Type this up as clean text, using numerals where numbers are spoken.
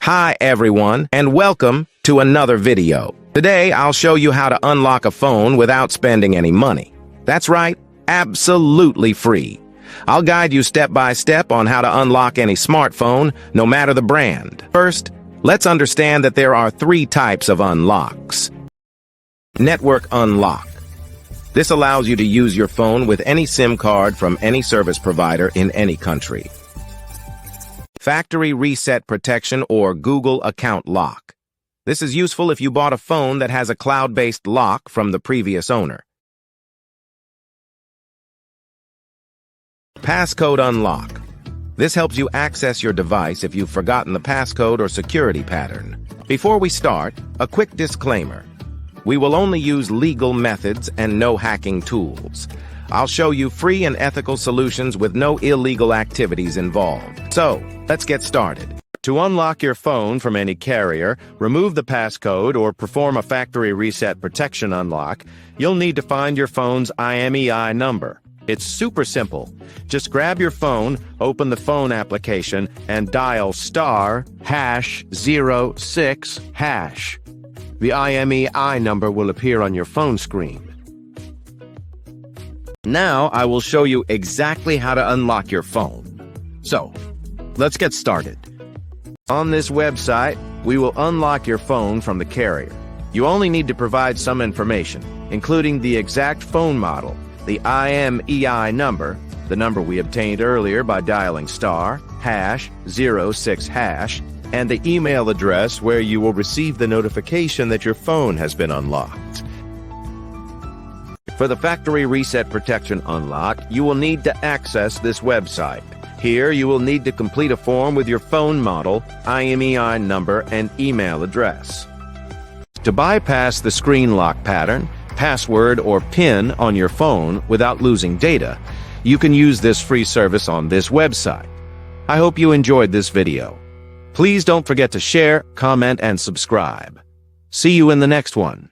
Hi everyone, and welcome to another video. Today I'll show you how to unlock a phone without spending any money. That's right, absolutely free. I'll guide you step by step on how to unlock any smartphone, no matter the brand. First, let's understand that there are three types of unlocks. Network unlock. This allows you to use your phone with any SIM card from any service provider in any country. Factory reset protection or Google account lock. This is useful if you bought a phone that has a cloud-based lock from the previous owner. Passcode unlock. This helps you access your device if you've forgotten the passcode or security pattern. Before we start, a quick disclaimer. We will only use legal methods and no hacking tools. I'll show you free and ethical solutions with no illegal activities involved. So, let's get started. To unlock your phone from any carrier, remove the passcode, or perform a factory reset protection unlock, you'll need to find your phone's IMEI number. It's super simple. Just grab your phone, open the phone application, and dial *#06#. The IMEI number will appear on your phone screen. Now I will show you exactly how to unlock your phone. So, let's get started. On this website, we will unlock your phone from the carrier. You only need to provide some information, including the exact phone model, the IMEI number, the number we obtained earlier by dialing *#06#, and the email address where you will receive the notification that your phone has been unlocked. For the factory reset protection unlock, you will need to access this website. Here, you will need to complete a form with your phone model, IMEI number, and email address. To bypass the screen lock pattern, password, or PIN on your phone without losing data, you can use this free service on this website. I hope you enjoyed this video. Please don't forget to share, comment, and subscribe. See you in the next one.